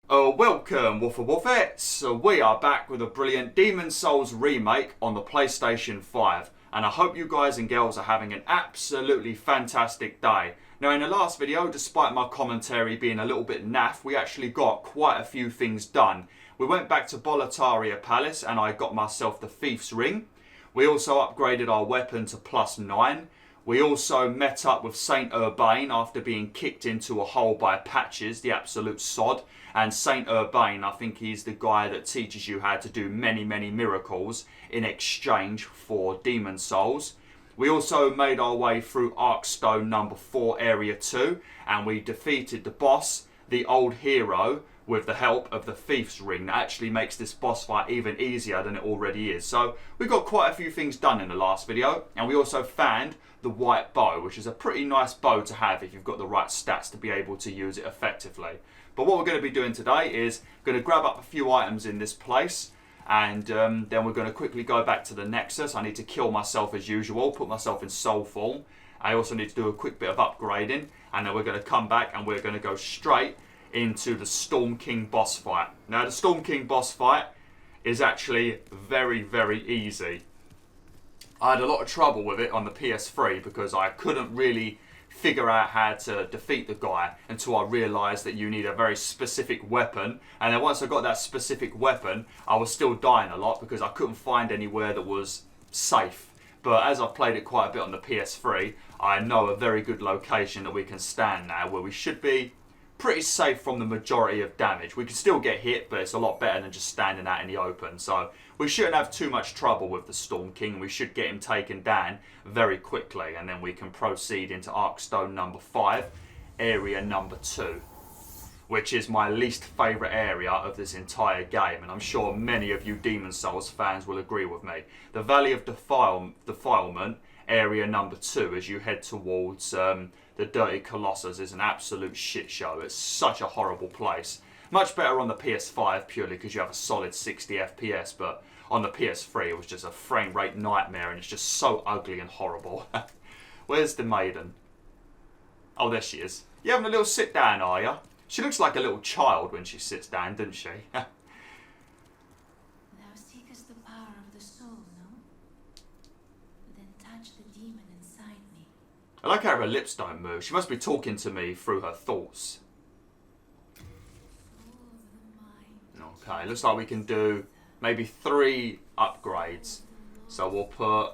Welcome BwolfTheWolfettes. We are back with a brilliant Demon's Souls remake on the PlayStation 5, and I hope you guys and girls are having an absolutely fantastic day. Now, in the last video, despite my commentary being a little bit naff, we actually got quite a few things done. We went back to Boletaria Palace and I got myself the Thief's Ring. We also upgraded our weapon to +9. We also met up with Saint Urbane after being kicked into a hole by Patches, the absolute sod. And Saint Urbane, I think he's the guy that teaches you how to do many miracles in exchange for Demon Souls. We also made our way through Arkstone number 4, area 2, and we defeated the boss, the old hero, with the help of the Thief's Ring. That actually makes this boss fight even easier than it already is. So we got quite a few things done in the last video, and we also found the white bow, which is a pretty nice bow to have if you've got the right stats to be able to use it effectively. But what we're going to be doing today is going to grab up a few items in this place, and then we're going to quickly go back to the Nexus. I need to kill myself as usual, put myself in soul form. I also need to do a quick bit of upgrading, and then we're going to come back and we're going to go straight into the Storm King boss fight. Now, the Storm King boss fight is actually very easy. I had a lot of trouble with it on the PS3 because I couldn't really figure out how to defeat the guy until I realised that you need a very specific weapon. And then once I got that specific weapon, I was still dying a lot because I couldn't find anywhere that was safe. But as I've played it quite a bit on the PS3, I know a very good location that we can stand now where we should be pretty safe from the majority of damage. We can still get hit, but it's a lot better than just standing out in the open. So we shouldn't have too much trouble with the Storm King. We should get him taken down very quickly, and then we can proceed into Arkstone number 5, area number 2, which is my least favourite area of this entire game, and I'm sure many of you Demon Souls fans will agree with me. The Valley of Defilement, area number 2, as you head towards the Dirty Colossus, is an absolute shit show. It's such a horrible place. Much better on the PS5 purely because you have a solid 60 FPS, but on the PS3 it was just a frame rate nightmare, and it's just so ugly and horrible. Where's the maiden? Oh, there she is. You having a little sit down, are you? She looks like a little child when she sits down, doesn't she? Thou seekest the power of the soul, no? Then touch the demon inside me. I like how her lips don't move. She must be talking to me through her thoughts. Okay, looks like we can do maybe 3 upgrades. So we'll put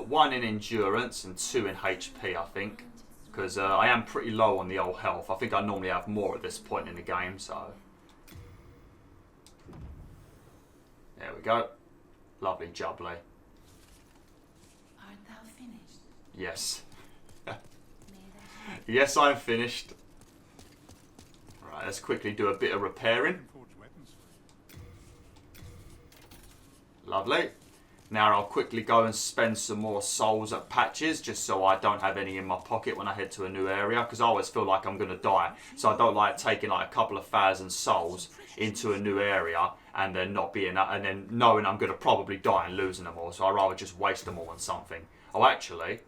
1 in endurance and 2 in HP, I think, because I am pretty low on the old health. I think I normally have more at this point in the game. So there we go. Lovely jubbly. Art thou finished? Yes. Yes, I'm finished. Right, let's quickly do a bit of repairing. Lovely. Now I'll quickly go and spend some more souls at Patches, just so I don't have any in my pocket when I head to a new area, because I always feel like I'm going to die. So I don't like taking like a couple of 1,000 souls into a new area and then not being, and then knowing I'm going to probably die and losing them all. So I'd rather just waste them all on something. Oh, actually,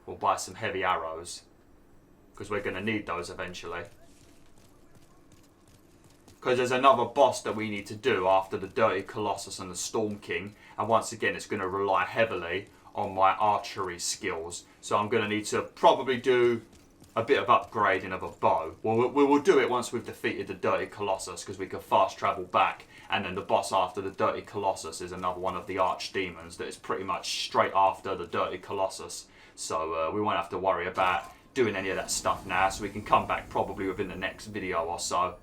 we'll buy some heavy arrows, because we're going to need those eventually. Because there's another boss that we need to do after the Dirty Colossus and the Storm King. And once again, it's going to rely heavily on my archery skills. So I'm going to need to probably do a bit of upgrading of a bow. We will do it once we've defeated the Dirty Colossus, because we can fast travel back. And then the boss after the Dirty Colossus is another one of the archdemons that is pretty much straight after the Dirty Colossus. So we won't have to worry about doing any of that stuff now. So we can come back probably within the next video or so.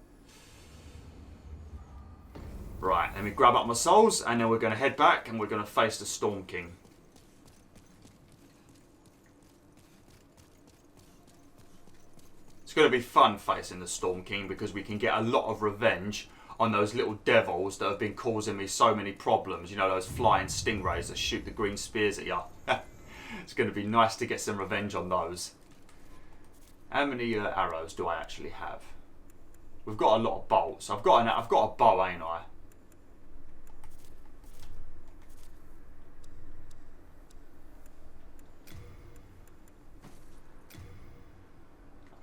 Right, let me grab up my souls, and then we're going to head back and we're going to face the Storm King. It's going to be fun facing the Storm King, because we can get a lot of revenge on those little devils that have been causing me so many problems. You know, those flying stingrays that shoot the green spears at you. It's going to be nice to get some revenge on those. How many arrows do I actually have? We've got a lot of bolts. I've got a bow, ain't I?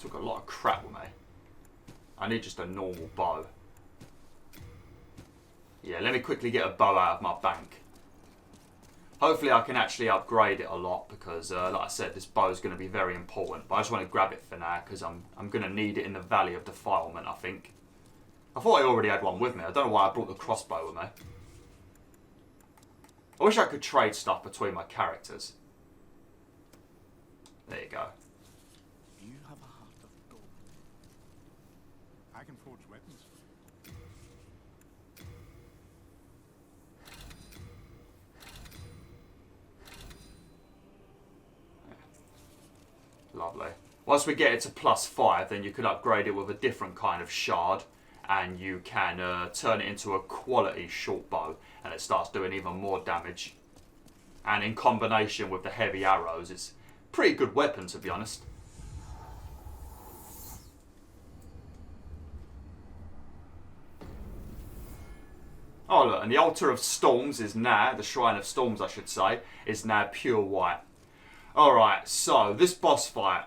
Took a lot of crap with me. I need just a normal bow. Yeah, let me quickly get a bow out of my bank. Hopefully I can actually upgrade it a lot because, like I said, this bow is going to be very important. But I just want to grab it for now because I'm going to need it in the Valley of Defilement, I think. I thought I already had one with me. I don't know why I brought the crossbow with me. I wish I could trade stuff between my characters. There you go. You have a heart of gold. I can forge weapons. Lovely. Once we get it to +5, then you can upgrade it with a different kind of shard, and you can turn it into a quality short bow, and it starts doing even more damage. And in combination with the heavy arrows, it's a pretty good weapon, to be honest. Oh look, and the Altar of Storms is now, the Shrine of Storms I should say, is now pure white. Alright, so this boss fight,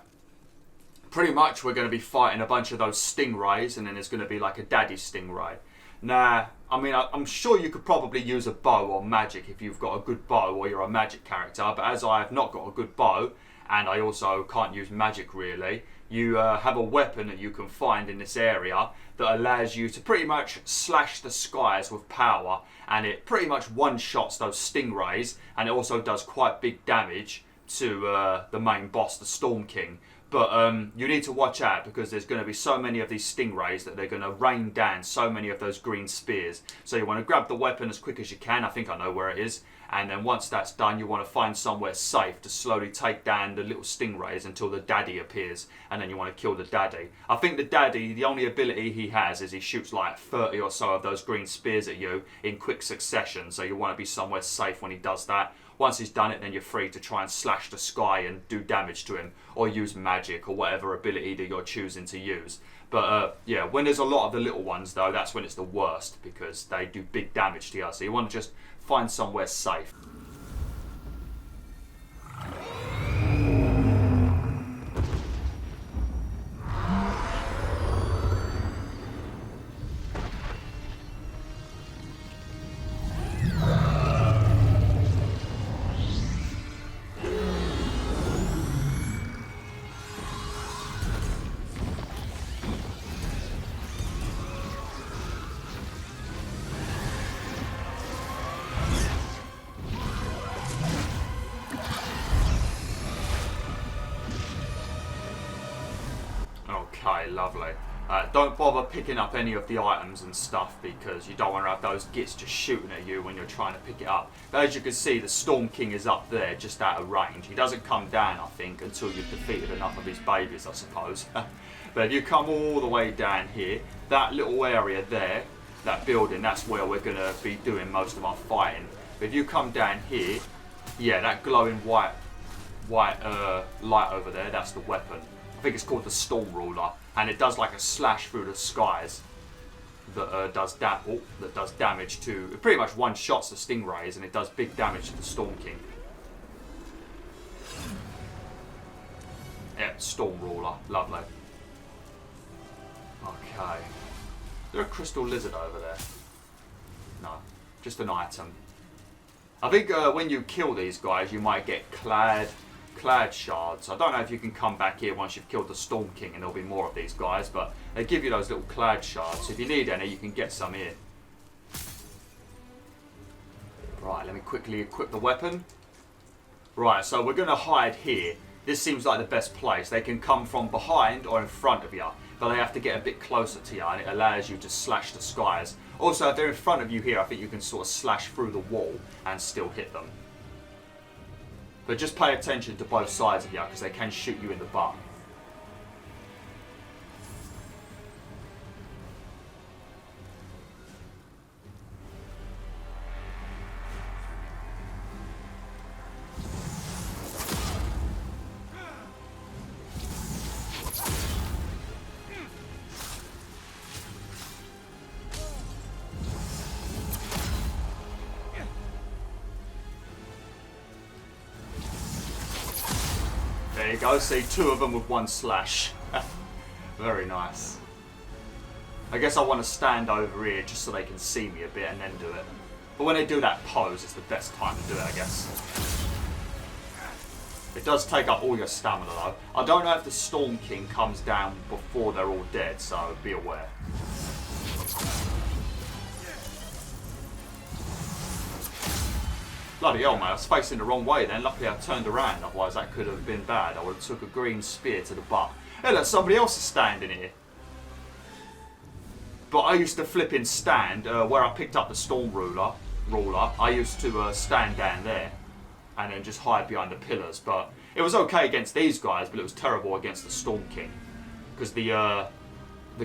pretty much we're going to be fighting a bunch of those stingrays, and then there's going to be like a daddy stingray. Now, I mean, I'm sure you could probably use a bow or magic if you've got a good bow or you're a magic character, but as I have not got a good bow, and I also can't use magic really, you have a weapon that you can find in this area that allows you to pretty much slash the skies with power, and it pretty much one-shots those stingrays, and it also does quite big damage to the main boss, the Storm King. But you need to watch out because there's going to be so many of these stingrays that they're going to rain down so many of those green spears. So you want to grab the weapon as quick as you can. I think I know where it is. And then once that's done, you want to find somewhere safe to slowly take down the little stingrays until the daddy appears. And then you want to kill the daddy. I think the daddy, the only ability he has is he shoots like 30 or so of those green spears at you in quick succession. So you want to be somewhere safe when he does that. Once he's done it, then you're free to try and slash the sky and do damage to him, or use magic or whatever ability that you're choosing to use. But yeah, when there's a lot of the little ones though, that's when it's the worst because they do big damage to you. So you want to just find somewhere safe. Okay, lovely. Don't bother picking up any of the items and stuff because you don't want to have those gits just shooting at you when you're trying to pick it up. But as you can see, the Storm King is up there, just out of range. He doesn't come down, I think, until you've defeated enough of his babies, I suppose. But if you come all the way down here, that little area there, that building, that's where we're going to be doing most of our fighting. But if you come down here, yeah, that glowing white light over there, that's the weapon. I think it's called the Storm Ruler, and it does like a slash through the skies that does damage to. It pretty much one-shots the stingrays, and it does big damage to the Storm King. Yep, Storm Ruler, lovely. Okay, is there a crystal lizard over there? No, just an item. I think when you kill these guys, you might get clad shards. I don't know if you can come back here once you've killed the Storm King and there'll be more of these guys, but they give you those little clad shards. So if you need any, you can get some here. Right, let me quickly equip the weapon. Right, so we're going to hide here. This seems like the best place. They can come from behind or in front of you, but they have to get a bit closer to you, and it allows you to slash the skies. Also, if they're in front of you here, I think you can sort of slash through the wall and still hit them. But just pay attention to both sides of you because they can shoot you in the butt. There you go, see, two of them with one slash. Very nice. I guess I want to stand over here just so they can see me a bit and then do it. But when they do that pose, it's the best time to do it, I guess. It does take up all your stamina though. I don't know if the Storm King comes down before they're all dead, so be aware. Bloody hell, man, I was facing the wrong way then. Luckily I turned around, otherwise that could have been bad. I would have took a green spear to the butt. Hey look, somebody else is standing here. But I used to flipping stand, where I picked up the Storm Ruler, I used to stand down there. And then just hide behind the pillars. But it was okay against these guys, but it was terrible against the Storm King. Because the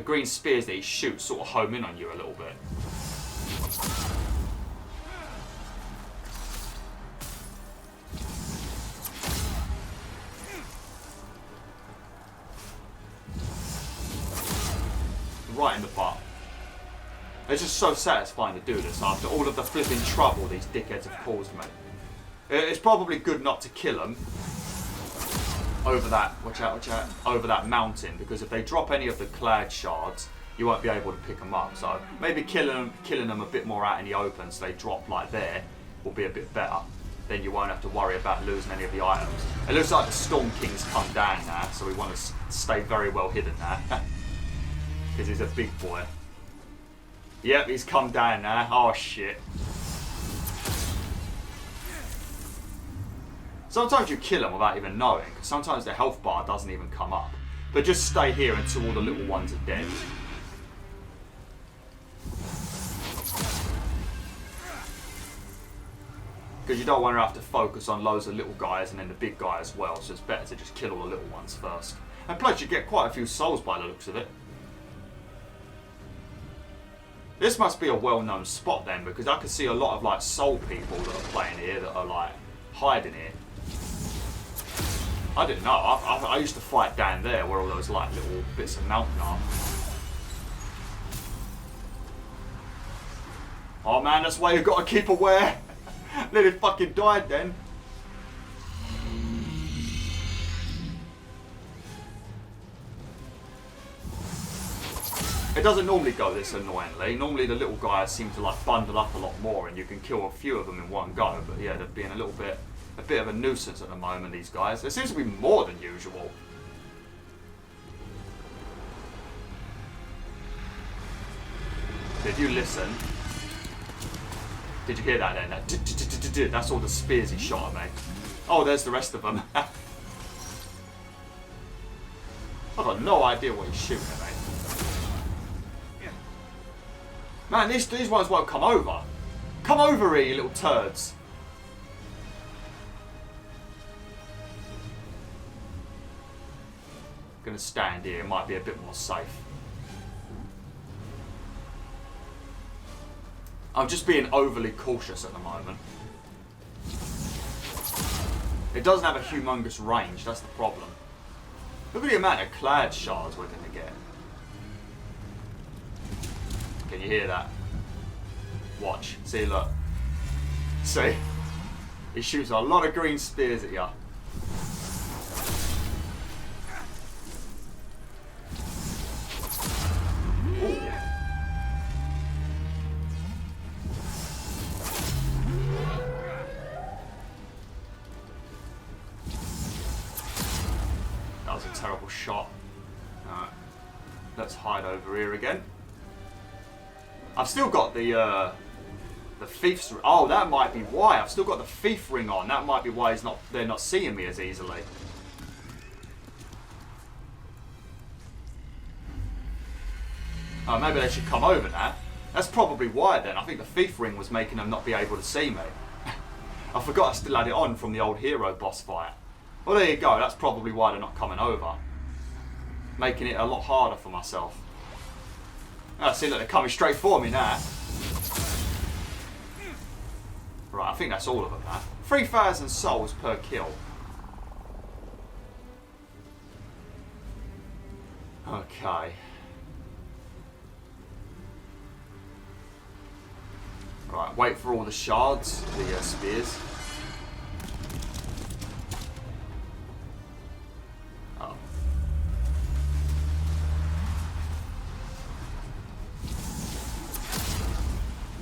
green spears that he shoots sort of home in on you a little bit. Right in the butt. It's just so satisfying to do this after all of the flipping trouble these dickheads have caused me. It's probably good not to kill them over that, watch out, over that mountain, because if they drop any of the clad shards, you won't be able to pick them up. So maybe killing them a bit more out in the open, so they drop like there, will be a bit better. Then you won't have to worry about losing any of the items. It looks like the Storm King's come down now, so we want to stay very well hidden now, because he's a big boy. Yep, he's come down now. Oh shit. Sometimes you kill them without even knowing, because sometimes their health bar doesn't even come up. But just stay here until all the little ones are dead. Because you don't want to have to focus on loads of little guys and then the big guy as well, so it's better to just kill all the little ones first. And plus you get quite a few souls by the looks of it. This must be a well-known spot then, because I can see a lot of like soul people that are playing here that are like hiding here. I didn't know. I used to fight down there where all those like little bits of mountain are. Oh man, that's why you've got to keep aware. Nearly fucking died then. It doesn't normally go this annoyingly. Normally the little guys seem to like bundle up a lot more and you can kill a few of them in one go. But yeah, they're being a bit of a nuisance at the moment, these guys. There seems to be more than usual. Did you listen? Did you hear that then? That's all the spears he shot at me. Oh, there's the rest of them. I've got no idea what he's shooting at me. Man, these ones won't come over. Come over here, you little turds. Gonna stand here, it might be a bit more safe. I'm just being overly cautious at the moment. It doesn't have a humongous range, that's the problem. Look at the amount of clad shards we're gonna get. Can you hear that? Watch, see, look. See? He shoots a lot of green spears at you. Terrible shot. Alright. Let's hide over here again. I've still got the thief's. Oh, that might be why. I've still got the thief ring on. That might be why they're not seeing me as easily. Oh, maybe they should come over now. That's probably why then. I think the thief ring was making them not be able to see me. I forgot I still had it on from the old hero boss fight. Well, there you go. That's probably why they're not coming over. Making it a lot harder for myself. Oh, see, look, they're coming straight for me now. Right, I think that's all of them now. 3,000 souls per kill. Okay. Right, wait for all the shards, the spears.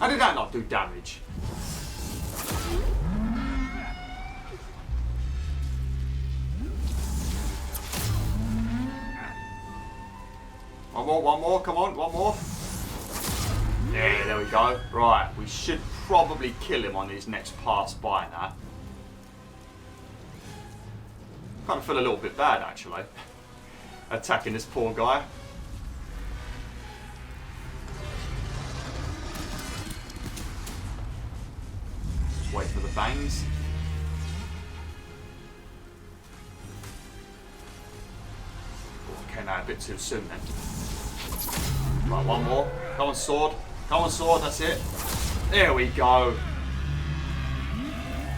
How did that not do damage? One more, come on, one more. Yeah, there we go. Right, we should probably kill him on his next pass by now. Kind of feel a little bit bad, actually. Attacking this poor guy. Just wait for the bangs. Okay, now a bit too soon then. Right, one more. Come on, sword. Come on, sword, that's it. There we go.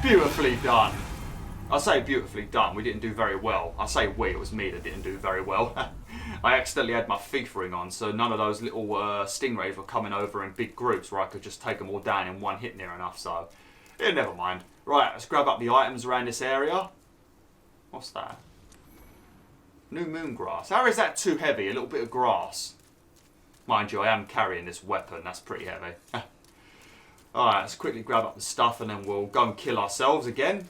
Beautifully done. I say beautifully done, we didn't do very well. I say we, it was me that didn't do very well. I accidentally had my thief ring on, so none of those little stingrays were coming over in big groups where I could just take them all down in one hit near enough, so yeah, never mind. Right, let's grab up the items around this area. What's that? New moon grass. How is that too heavy? A little bit of grass. Mind you, I am carrying this weapon, that's pretty heavy. Alright, let's quickly grab up the stuff and then we'll go and kill ourselves again.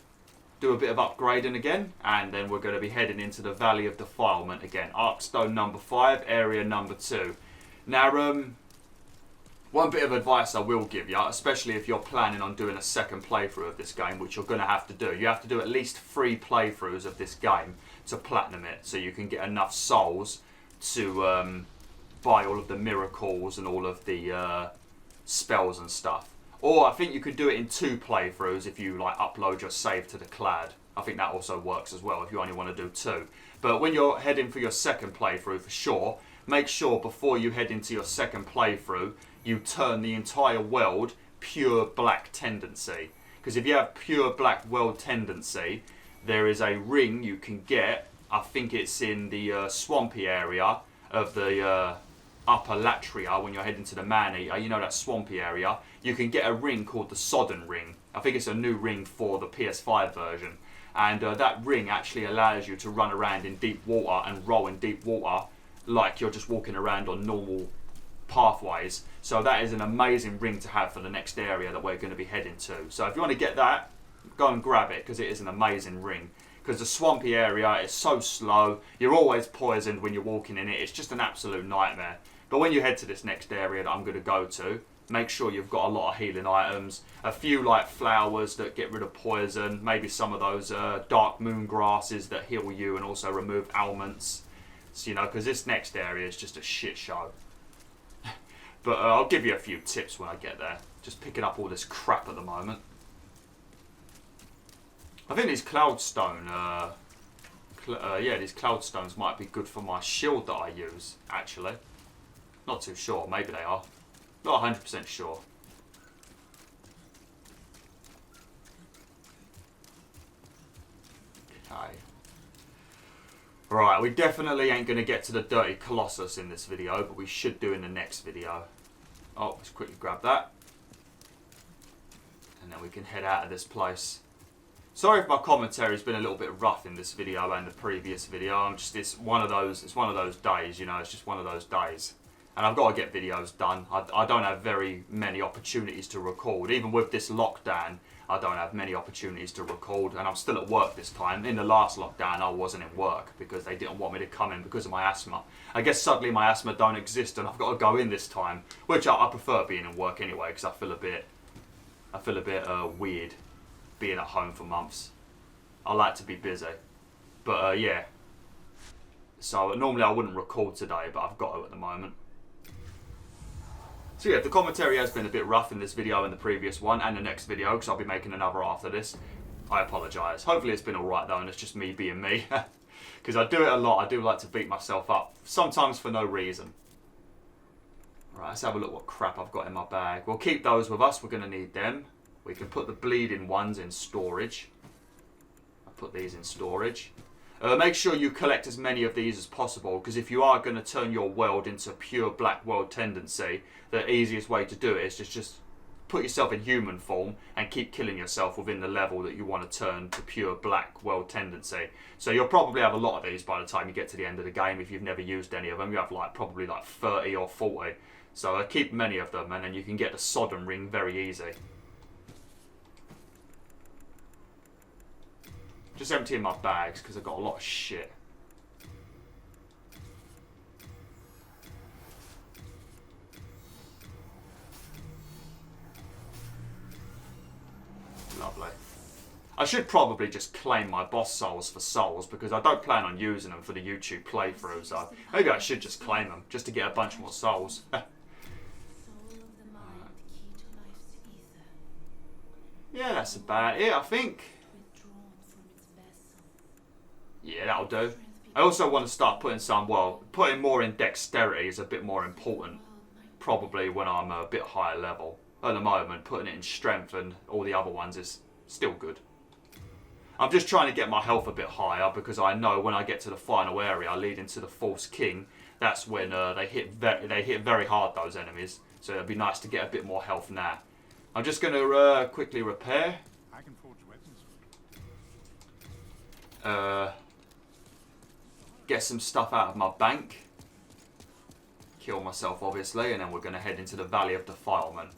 Do a bit of upgrading again, and then we're going to be heading into the Valley of Defilement again. Arkstone number 5, area number 2. Now, one bit of advice I will give you, especially if you're planning on doing a second playthrough of this game, which you're going to have to do. You have to do at least 3 playthroughs of this game to platinum it, so you can get enough souls to buy all of the miracles and all of the spells and stuff. Or I think you could do it in 2 playthroughs if you like upload your save to the cloud. I think that also works as well if you only want to do 2. But when you're heading for your second playthrough, for sure, make sure before you head into your second playthrough, you turn the entire world pure black tendency. Because if you have pure black world tendency, there is a ring you can get. I think it's in the swampy area of the upper Latria when you're heading to the Man-Eater. You know that swampy area. You can get a ring called the Sodden Ring. I think it's a new ring for the PS5 version. And that ring actually allows you to run around in deep water and roll in deep water like you're just walking around on normal pathways. So that is an amazing ring to have for the next area that we're going to be heading to. So if you want to get that, go and grab it because it is an amazing ring. Because the swampy area is so slow, you're always poisoned when you're walking in it. It's just an absolute nightmare. But when you head to this next area that I'm going to go to, make sure you've got a lot of healing items, a few like flowers that get rid of poison, maybe some of those dark moon grasses that heal you and also remove ailments. So, you know, because this next area is just a shit show. But I'll give you a few tips when I get there. Just picking up all this crap at the moment. I think these cloudstone, these cloudstones might be good for my shield that I use, actually. Not too sure, maybe they are. Not 100% sure. Okay. Right, we definitely ain't going to get to the Dirty Colossus in this video, but we should do in the next video. Oh, let's quickly grab that. And then we can head out of this place. Sorry if my commentary's been a little bit rough in this video and the previous video. It's one of those days, you know, it's just one of those days. And I've got to get videos done. I don't have very many opportunities to record. Even with this lockdown, I don't have many opportunities to record. And I'm still at work this time. In the last lockdown, I wasn't in work because they didn't want me to come in because of my asthma. I guess suddenly my asthma don't exist and I've got to go in this time. Which I prefer being in work anyway because I feel a bit weird being at home for months. I like to be busy. But yeah. So normally I wouldn't record today, but I've got to at the moment. So yeah, the commentary has been a bit rough in this video and the previous one and the next video because I'll be making another after this. I apologise. Hopefully it's been alright though and it's just me being me. Because I do it a lot. I do like to beat myself up. Sometimes for no reason. Right, let's have a look what crap I've got in my bag. We'll keep those with us. We're going to need them. We can put the bleeding ones in storage. I'll put these in storage. Make sure you collect as many of these as possible because if you are going to turn your world into pure black world tendency, the easiest way to do it is just put yourself in human form and keep killing yourself within the level that you want to turn to pure black world tendency. So you'll probably have a lot of these by the time you get to the end of the game if you've never used any of them. You have probably 30 or 40. So keep many of them and then you can get the Sodom ring very easy. Just emptying my bags because I've got a lot of shit. Lovely. I should probably just claim my boss souls for souls because I don't plan on using them for the YouTube playthrough, so maybe I should just claim them just to get a bunch more souls. Yeah, that's about it, I think. Yeah, that'll do. I also want to start putting putting more in dexterity is a bit more important. Probably when I'm a bit higher level. At the moment, putting it in strength and all the other ones is still good. I'm just trying to get my health a bit higher because I know when I get to the final area leading to the False King, that's when they hit very hard, those enemies. So it'd be nice to get a bit more health now. I'm just going to quickly repair. I can forge weapons. Get some stuff out of my bank. Kill myself, obviously, and then we're going to head into the Valley of Defilement.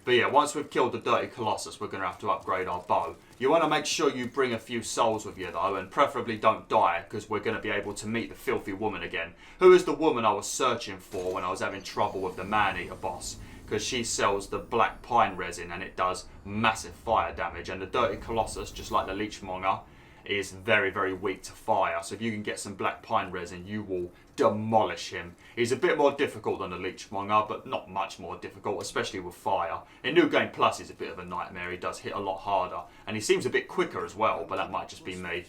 But yeah, once we've killed the Dirty Colossus, we're going to have to upgrade our bow. You want to make sure you bring a few souls with you, though, and preferably don't die, because we're going to be able to meet the filthy woman again. Who is the woman I was searching for when I was having trouble with the man-eater boss? Because she sells the black pine resin, and it does massive fire damage. And the Dirty Colossus, just like the Leechmonger, is very, very weak to fire. So if you can get some black pine resin, you will demolish him. He's a bit more difficult than the Leechmonger, but not much more difficult, especially with fire. In New Game Plus, he's a bit of a nightmare. He does hit a lot harder, and he seems a bit quicker as well, but that might just be me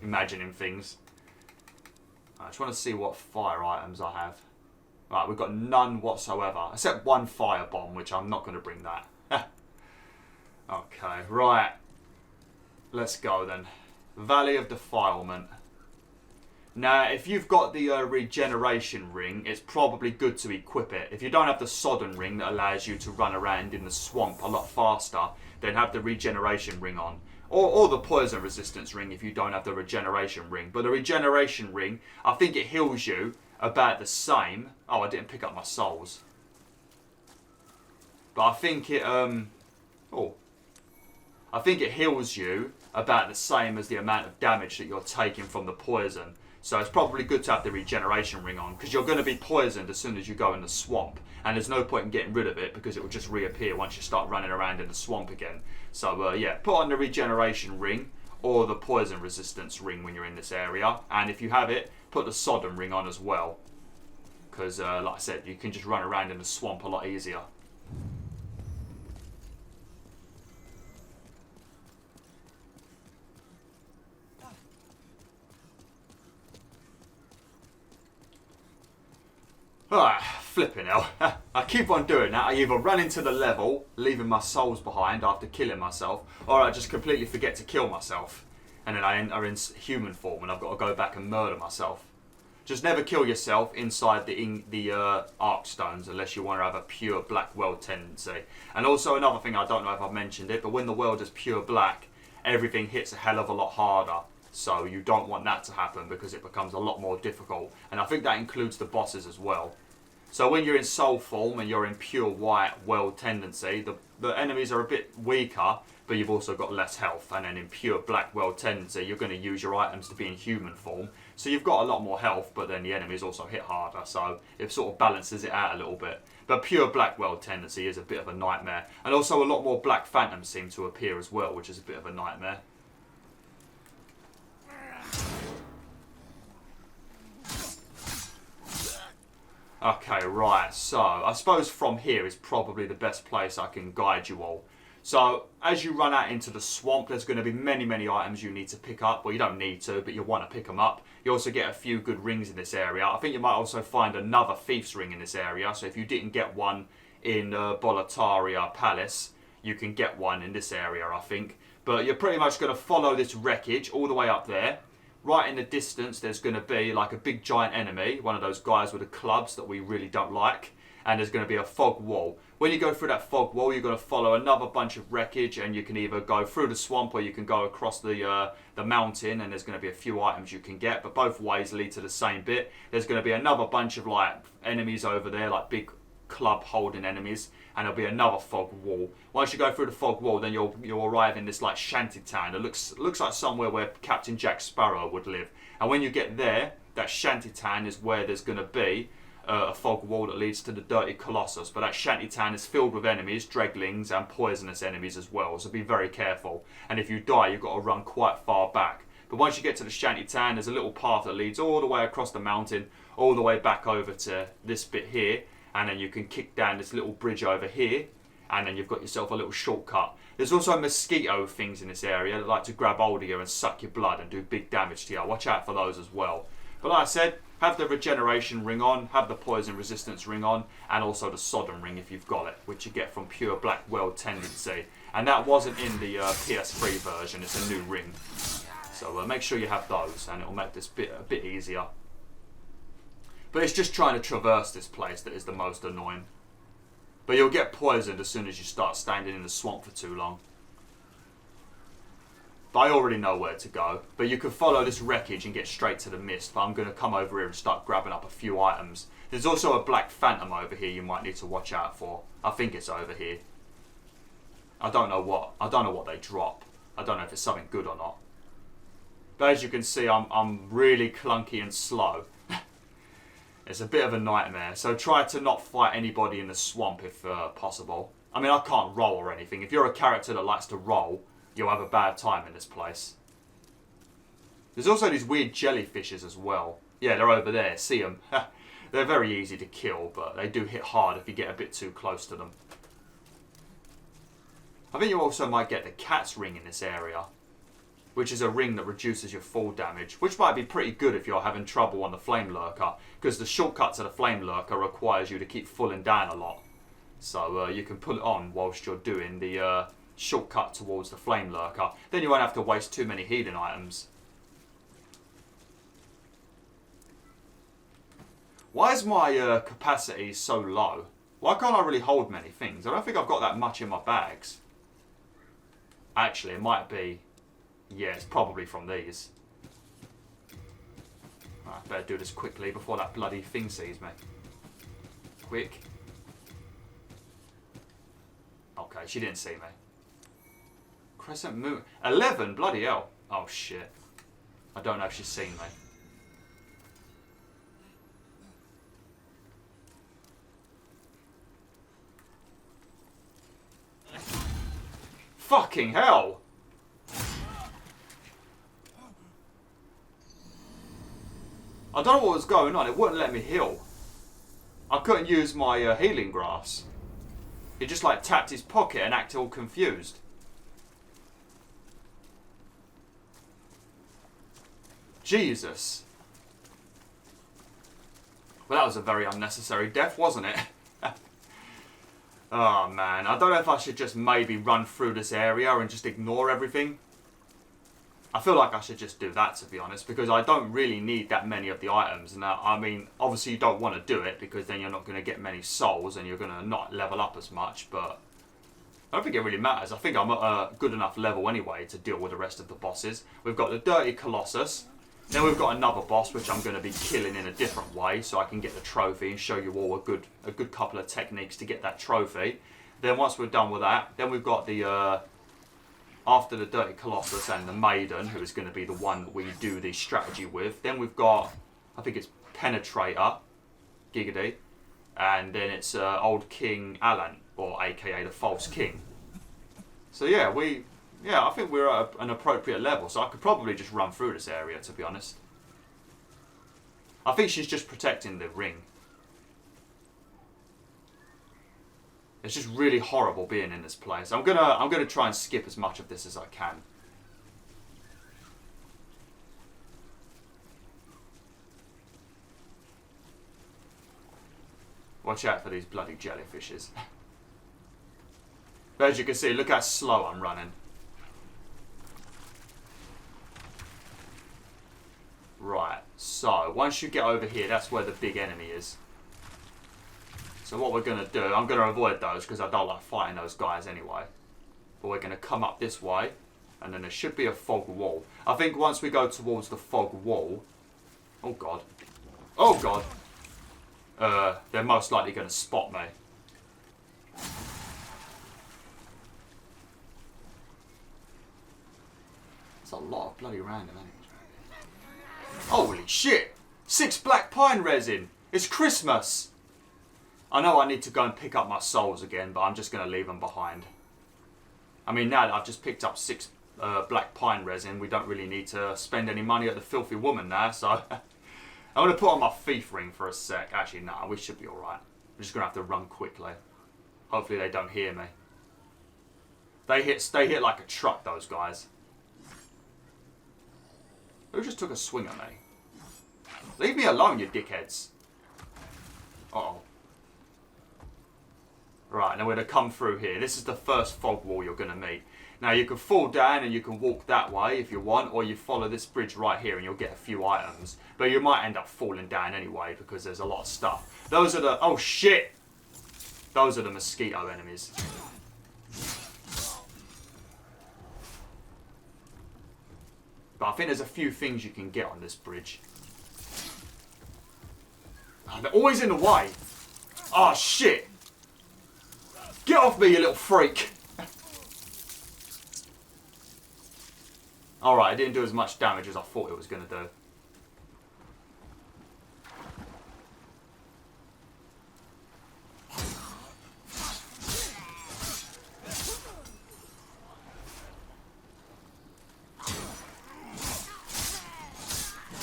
imagining things. I just want to see what fire items I have. Right, we've got none whatsoever, except one fire bomb, which I'm not going to bring that. Okay, right. Let's go then. Valley of Defilement. Now, if you've got the regeneration ring, it's probably good to equip it. If you don't have the Sodden ring that allows you to run around in the swamp a lot faster, then have the regeneration ring on. Or the poison resistance ring if you don't have the regeneration ring. But the regeneration ring, I think it heals you about the same. Oh, I didn't pick up my souls. But I think it I think it heals you about the same as the amount of damage that you're taking from the poison. So it's probably good to have the regeneration ring on, because you're going to be poisoned as soon as you go in the swamp. And there's no point in getting rid of it, because it will just reappear once you start running around in the swamp again. So yeah, put on the regeneration ring or the poison resistance ring when you're in this area. And if you have it, put the Sodden ring on as well. Because like I said, you can just run around in the swamp a lot easier. Ah, flipping hell. I keep on doing that. I either run into the level, leaving my souls behind after killing myself, or I just completely forget to kill myself. And then I enter in human form and I've got to go back and murder myself. Just never kill yourself inside the arc stones unless you want to have a pure black world tendency. And also another thing, I don't know if I've mentioned it, but when the world is pure black, everything hits a hell of a lot harder. So you don't want that to happen because it becomes a lot more difficult. And I think that includes the bosses as well. So when you're in soul form and you're in pure white world tendency, the enemies are a bit weaker, but you've also got less health. And then in pure black world tendency, you're going to use your items to be in human form. So you've got a lot more health, but then the enemies also hit harder. So it sort of balances it out a little bit. But pure black world tendency is a bit of a nightmare. And also a lot more black phantoms seem to appear as well, which is a bit of a nightmare. Okay, right, so I suppose from here is probably the best place I can guide you all. So as you run out into the swamp, there's going to be many, many items you need to pick up. Well, you don't need to, but you want to pick them up. You also get a few good rings in this area. I think you might also find another thief's ring in this area. So if you didn't get one in Boletaria Palace, you can get one in this area, I think. But you're pretty much going to follow this wreckage all the way up there. Right in the distance, there's going to be like a big giant enemy, one of those guys with the clubs that we really don't like. And there's going to be a fog wall. When you go through that fog wall, you're going to follow another bunch of wreckage, and you can either go through the swamp or you can go across the mountain, and there's going to be a few items you can get, but both ways lead to the same bit. There's going to be another bunch of like enemies over there, like big club holding enemies, and there'll be another fog wall. Once you go through the fog wall, then you'll arrive in this like shanty town that looks like somewhere where Captain Jack Sparrow would live. And when you get there, that shanty town is where there's going to be a fog wall that leads to the Dirty Colossus. But that shanty town is filled with enemies, dreglings and poisonous enemies as well, so be very careful. And if you die, you've got to run quite far back. But once you get to the shanty town, there's a little path that leads all the way across the mountain, all the way back over to this bit here, and then you can kick down this little bridge over here, and then you've got yourself a little shortcut. There's also mosquito things in this area that like to grab hold of you and suck your blood and do big damage to you. Watch out for those as well. But like I said, have the regeneration ring on, have the poison resistance ring on, and also the sodden ring if you've got it, which you get from pure Black World Tendency. And that wasn't in the PS3 version, it's a new ring. So make sure you have those, and it'll make this a bit easier. But it's just trying to traverse this place that is the most annoying. But you'll get poisoned as soon as you start standing in the swamp for too long. But I already know where to go. But you can follow this wreckage and get straight to the mist. But I'm going to come over here and start grabbing up a few items. There's also a black phantom over here you might need to watch out for. I think it's over here. I don't know what they drop. I don't know if it's something good or not. But as you can see, I'm really clunky and slow. It's a bit of a nightmare. So try to not fight anybody in the swamp if possible. I mean, I can't roll or anything. If you're a character that likes to roll, you'll have a bad time in this place. There's also these weird jellyfishes as well. Yeah, they're over there. See them? They're very easy to kill, but they do hit hard if you get a bit too close to them. I think you also might get the cat's ring in this area, which is a ring that reduces your fall damage, which might be pretty good if you're having trouble on the Flame Lurker, because the shortcut to the Flame Lurker requires you to keep falling down a lot. So you can put it on whilst you're doing the shortcut towards the Flame Lurker. Then you won't have to waste too many healing items. Why is my capacity so low? Why can't I really hold many things? I don't think I've got that much in my bags. Actually, it might be. Yeah, it's probably from these. Right, better do this quickly before that bloody thing sees me. Quick. Okay, she didn't see me. Crescent moon. 11? Bloody hell. Oh, shit. I don't know if she's seen me. Fucking hell! I don't know what was going on. It wouldn't let me heal. I couldn't use my healing grass. He just like tapped his pocket and acted all confused. Jesus. Well, that was a very unnecessary death, wasn't it? Oh man, I don't know if I should just maybe run through this area and just ignore everything. I feel like I should just do that, to be honest, because I don't really need that many of the items. Now, I mean, obviously you don't want to do it because then you're not going to get many souls and you're going to not level up as much, but I don't think it really matters. I think I'm at a good enough level anyway to deal with the rest of the bosses. We've got the Dirty Colossus. Then we've got another boss which I'm going to be killing in a different way so I can get the trophy and show you all a good couple of techniques to get that trophy. Then once we're done with that, then we've got the after the Dirty Colossus and the Maiden, who is going to be the one that we do the strategy with. Then we've got, I think it's Penetrator, Giggity, and then it's Old King Allant, or aka the False King. So yeah, I think we're at an appropriate level, so I could probably just run through this area, to be honest. I think she's just protecting the ring. It's just really horrible being in this place. I'm gonna try and skip as much of this as I can. Watch out for these bloody jellyfishes. But as you can see, look how slow I'm running. Right, so once you get over here, that's where the big enemy is. So what we're going to do, I'm going to avoid those because I don't like fighting those guys anyway. But we're going to come up this way, and then there should be a fog wall. I think once we go towards the fog wall... Oh god. Oh god. They're most likely going to spot me. That's a lot of bloody random, isn't it? Holy shit! 6 black pine resin! It's Christmas! I know I need to go and pick up my souls again, but I'm just going to leave them behind. I mean, now that I've just picked up 6 black pine resin, we don't really need to spend any money at the filthy woman now, so... I'm going to put on my thief ring for a sec. Actually, nah, we should be alright. I'm just going to have to run quickly. Hopefully they don't hear me. They hit like a truck, those guys. Who just took a swing at me? Leave me alone, you dickheads. Uh-oh. Right, now we're going to come through here. This is the first fog wall you're going to meet. Now you can fall down and you can walk that way if you want, or you follow this bridge right here and you'll get a few items. But you might end up falling down anyway because there's a lot of stuff. Those are the... Oh shit! Those are the mosquito enemies. But I think there's a few things you can get on this bridge. Oh, they're always in the way. Oh shit! Get off me, you little freak! Alright, it didn't do as much damage as I thought it was going to do.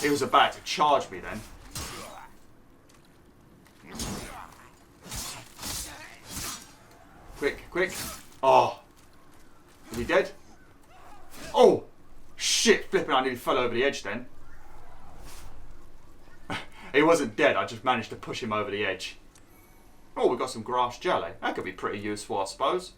He was about to charge me then. Quick, quick. Oh. Is he dead? Oh! Shit, flipping, I nearly fell over the edge then. He wasn't dead, I just managed to push him over the edge. Oh, we've got some grass jelly. That could be pretty useful, I suppose.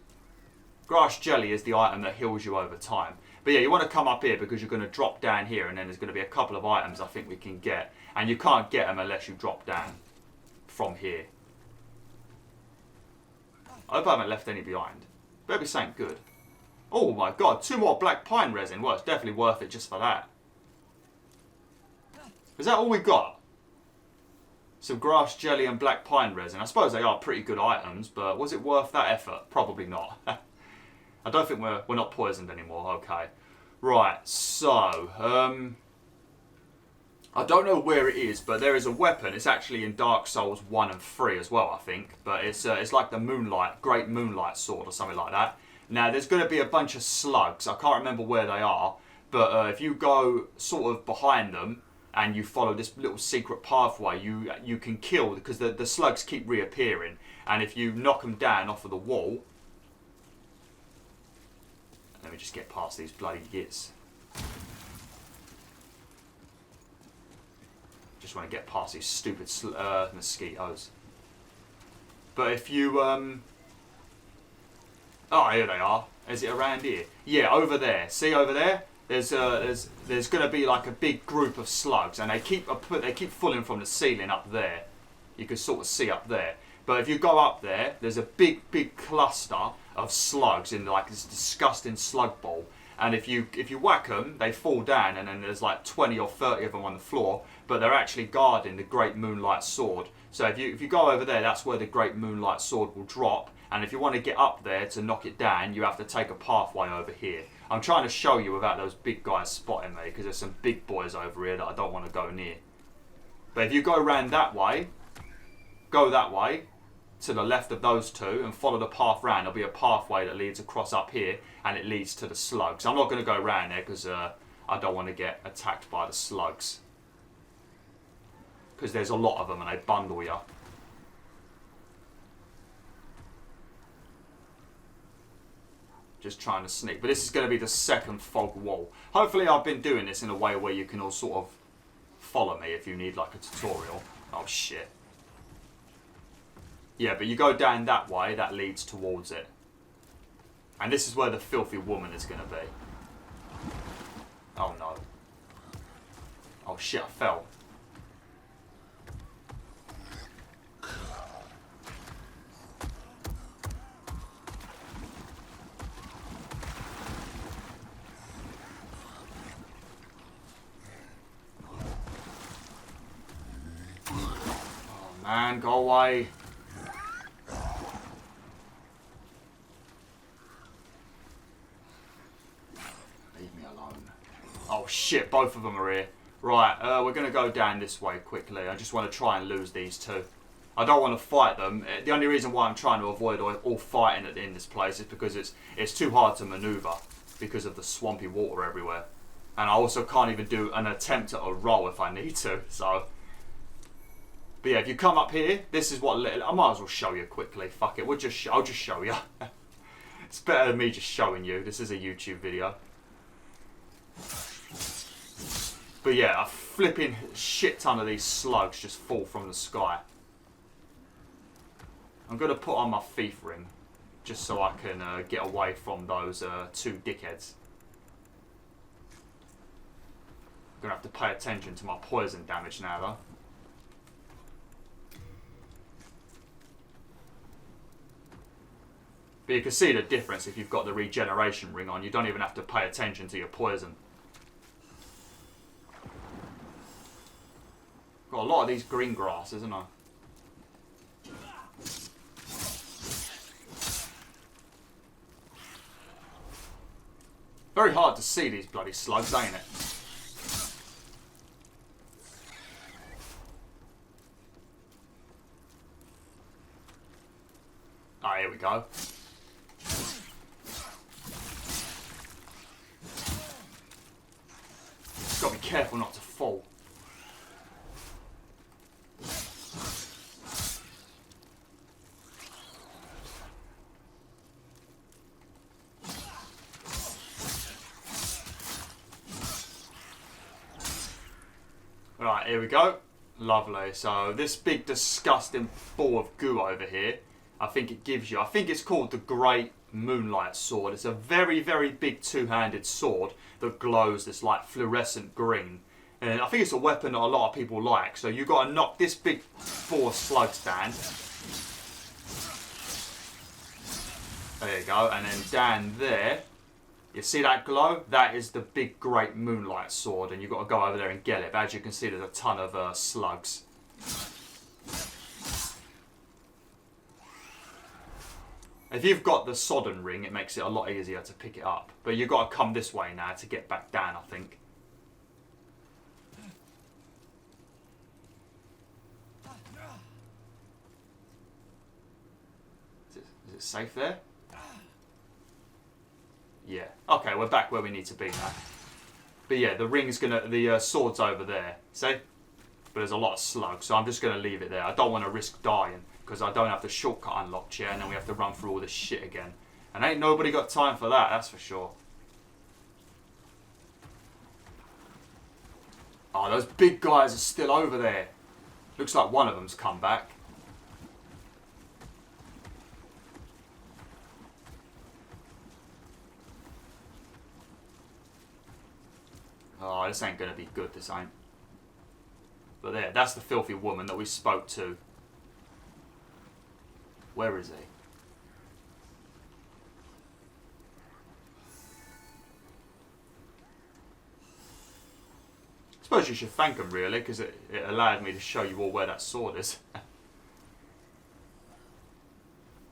Grass jelly is the item that heals you over time. But yeah, you want to come up here because you're going to drop down here and then there's going to be a couple of items I think we can get. And you can't get them unless you drop down from here. I hope I haven't left any behind. Better be something good. Oh my god, 2 more black pine resin. Well, it's definitely worth it just for that. Is that all we got? Some grass jelly and black pine resin. I suppose they are pretty good items, but was it worth that effort? Probably not. I don't think we're not poisoned anymore. Okay. Right, so... I don't know where it is, but there is a weapon. It's actually in Dark Souls 1 and 3 as well, I think. But it's like the Moonlight, Great Moonlight Sword or something like that. Now, there's going to be a bunch of slugs. I can't remember where they are. But if you go sort of behind them and you follow this little secret pathway, you can kill, because the slugs keep reappearing. And if you knock them down off of the wall... Let me just get past these bloody gits. Just want to get past these stupid mosquitoes. But if you... Oh, here they are. Is it around here? Yeah, over there. See over there? There's going to be like a big group of slugs, and they keep falling from the ceiling up there. You can sort of see up there. But if you go up there, there's a big cluster of slugs in like this disgusting slug ball. And if you whack them, they fall down, and then there's like 20 or 30 of them on the floor. But they're actually guarding the Great Moonlight Sword. So if you go over there, that's where the Great Moonlight Sword will drop. And if you want to get up there to knock it down, you have to take a pathway over here. I'm trying to show you without those big guys spotting me, because there's some big boys over here that I don't want to go near. But if you go around that way, go that way, to the left of those two, and follow the path round, there'll be a pathway that leads across up here, and it leads to the slugs. I'm not going to go around there, because I don't want to get attacked by the slugs. Because there's a lot of them, and they bundle you. Just trying to sneak. But this is going to be the second fog wall. Hopefully I've been doing this in a way where you can all sort of follow me if you need like a tutorial. Oh shit. Yeah, but you go down that way, that leads towards it. And this is where the filthy woman is going to be. Oh no. Oh shit, I fell. Man, go away. Leave me alone. Oh shit, both of them are here. Right, we're going to go down this way quickly. I just want to try and lose these two. I don't want to fight them. The only reason why I'm trying to avoid all fighting in this place is because it's too hard to maneuver because of the swampy water everywhere. And I also can't even do an attempt at a roll if I need to. So, but yeah, if you come up here, this is what I might as well show you quickly. Fuck it, I'll just show you. It's better than me just showing you. This is a YouTube video. But yeah, a flipping shit ton of these slugs just fall from the sky. I'm going to put on my thief ring just so I can get away from those two dickheads. I'm going to have to pay attention to my poison damage now though. But you can see the difference if you've got the regeneration ring on. You don't even have to pay attention to your poison. Got a lot of these green grasses, isn't I? Very hard to see these bloody slugs, ain't it? Ah, here we go. Just gotta be careful not to fall. Right, here we go. Lovely. So this big disgusting ball of goo over here, I think it gives you, I think it's called the Great Moonlight Sword. It's a very, very big two-handed sword that glows this like fluorescent green. And I think it's a weapon that a lot of people like. So you've got to knock this big ball of slugs down. There you go. And then down there, you see that glow? That is the big Great Moonlight Sword, and you've got to go over there and get it. But as you can see, there's a ton of slugs. If you've got the Sodden ring, it makes it a lot easier to pick it up. But you've got to come this way now to get back down, I think. Is it safe there? Yeah. Okay, we're back where we need to be now. But yeah, the ring's gonna, the sword's over there. See? But there's a lot of slugs, so I'm just gonna leave it there. I don't want to risk dying because I don't have the shortcut unlocked yet, and then we have to run through all this shit again. And ain't nobody got time for that, that's for sure. Oh, those big guys are still over there. Looks like one of them's come back. Oh, this ain't gonna be good, this ain't. But there, that's the filthy woman that we spoke to. Where is he? I suppose you should thank him, really, because it allowed me to show you all where that sword is.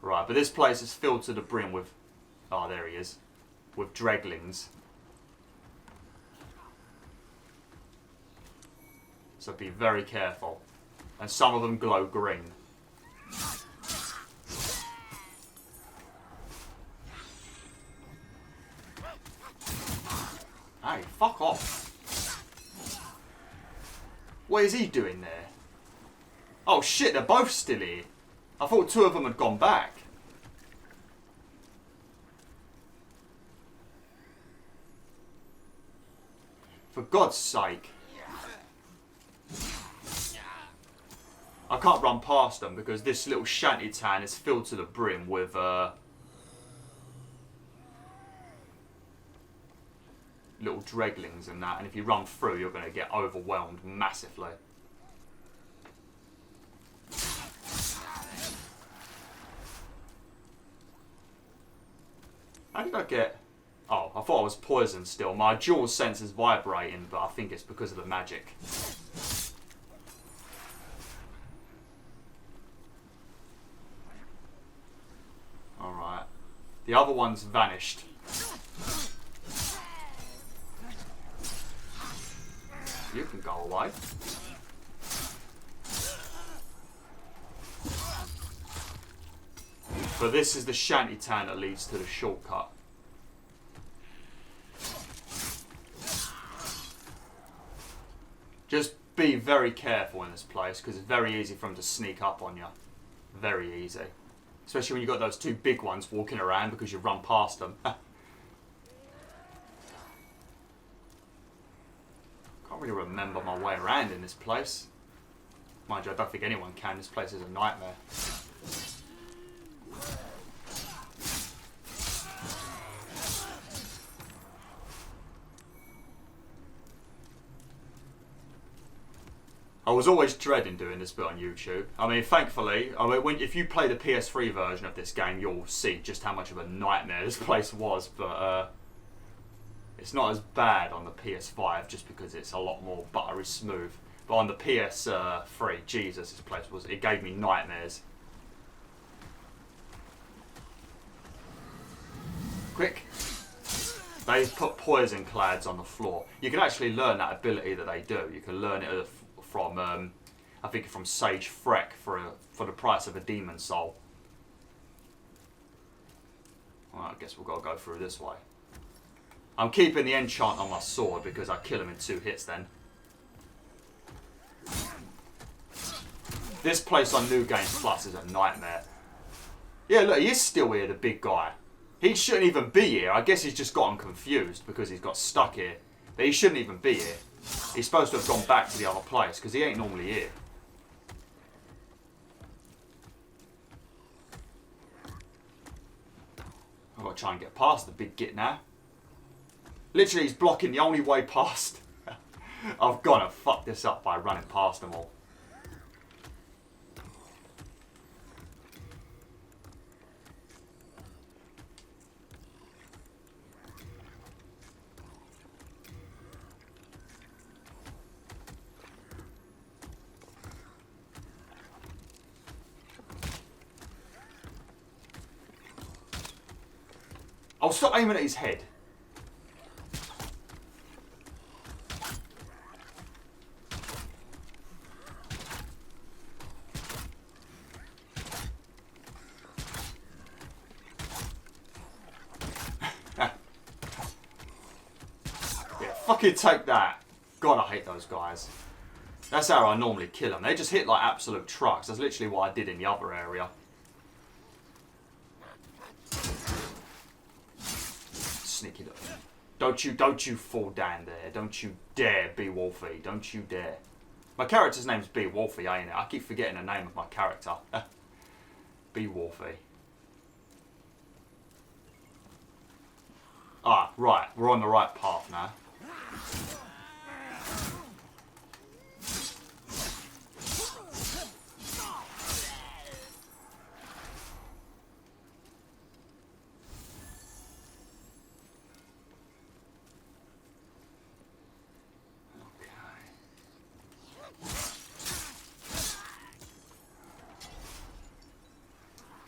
Right, but this place is filled to the brim with... Oh, there he is. With dreglings. So be very careful. And some of them glow green. Hey, fuck off. What is he doing there? Oh shit, they're both still here. I thought two of them had gone back. For God's sake. I can't run past them because this little shanty town is filled to the brim with little dreglings and that, and if you run through you're going to get overwhelmed massively. How did I get... Oh, I thought I was poisoned still. My dual sense is vibrating, but I think it's because of the magic. The other one's vanished. You can go away. But this is the shantytown that leads to the shortcut. Just be very careful in this place because it's very easy for them to sneak up on you. Very easy. Especially when you've got those two big ones walking around because you run past them. Can't really remember my way around in this place. Mind you, I don't think anyone can. This place is a nightmare. I was always dreading doing this bit on YouTube. I mean, thankfully, if you play the PS3 version of this game, you'll see just how much of a nightmare this place was. But it's not as bad on the PS5 just because it's a lot more buttery smooth. But on the PS3, Jesus, this place it gave me nightmares. Quick. They put poison clads on the floor. You can actually learn that ability that they do. You can learn it from, I think from Sage Freck for the price of a demon soul. Well, I guess we've got to go through this way. I'm keeping the enchant on my sword because I kill him in 2 hits then. This place on New Game Plus is a nightmare. Yeah, look, he is still here, the big guy. He shouldn't even be here. I guess he's just gotten confused because he's got stuck here. But he shouldn't even be here. He's supposed to have gone back to the other place because he ain't normally here. I've got to try and get past the big git now. Literally, he's blocking the only way past. I've got to fuck this up by running past them all. I'll stop aiming at his head. Yeah, fucking take that. God, I hate those guys. That's how I normally kill them. They just hit like absolute trucks. That's literally what I did in the other area. Sneaky look. Don't you fall down there. Don't you dare be Wolfie. Don't you dare. My character's name's Wolfie, ain't it? I keep forgetting the name of my character. Wolfie. Ah, right. We're on the right path now.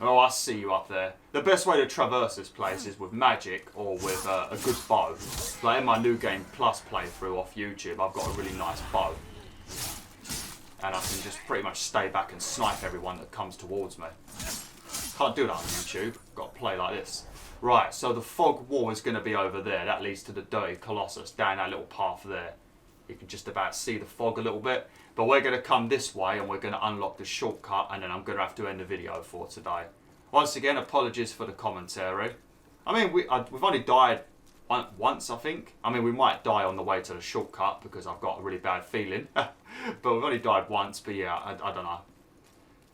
Oh, I see you up there. The best way to traverse this place is with magic or with a good bow. Like in my New Game Plus playthrough off YouTube, I've got a really nice bow. And I can just pretty much stay back and snipe everyone that comes towards me. Can't do that on YouTube. Got to play like this. Right, so the fog wall is going to be over there. That leads to the dirty Colossus, down that little path there. You can just about see the fog a little bit. But we're going to come this way and we're going to unlock the shortcut and then I'm going to have to end the video for today. Once again, apologies for the commentary. I mean, we've only died once, I think. I mean, we might die on the way to the shortcut because I've got a really bad feeling. But we've only died once, but yeah, I don't know.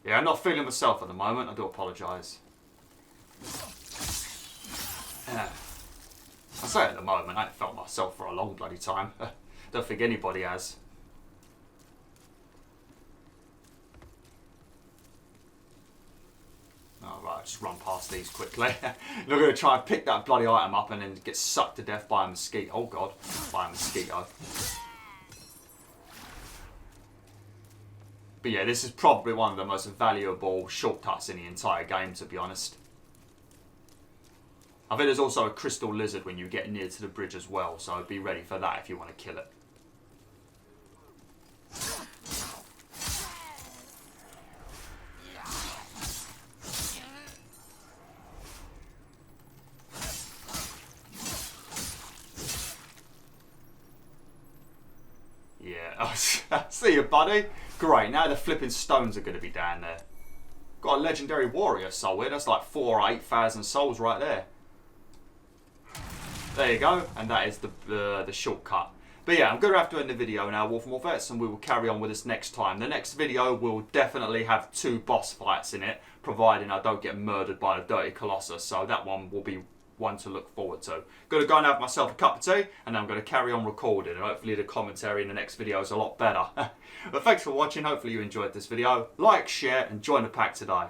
Yeah, I'm not feeling myself at the moment. I do apologise. Yeah. I say at the moment, I ain't felt myself for a long bloody time. Don't think anybody has. Alright, just run past these quickly. We're going to try and pick that bloody item up and then get sucked to death by a mosquito. Oh god, by a mosquito. But yeah, this is probably one of the most valuable shortcuts in the entire game, to be honest. I think there's also a crystal lizard when you get near to the bridge as well, so be ready for that if you want to kill it. Yeah, see you, buddy. Great, now the flipping stones are going to be down there. Got a legendary warrior soul here. That's like 4,000 or 8,000 souls right there. There you go, and that is the shortcut. But yeah, I'm going to have to end the video now, WolfTheWolf, and we will carry on with this next time. The next video will definitely have 2 boss fights in it, providing I don't get murdered by the Dirty Colossus. So that one will be one to look forward to. Going to go and have myself a cup of tea, and then I'm going to carry on recording, and hopefully the commentary in the next video is a lot better. But thanks for watching. Hopefully you enjoyed this video. Like, share, and join the pack today.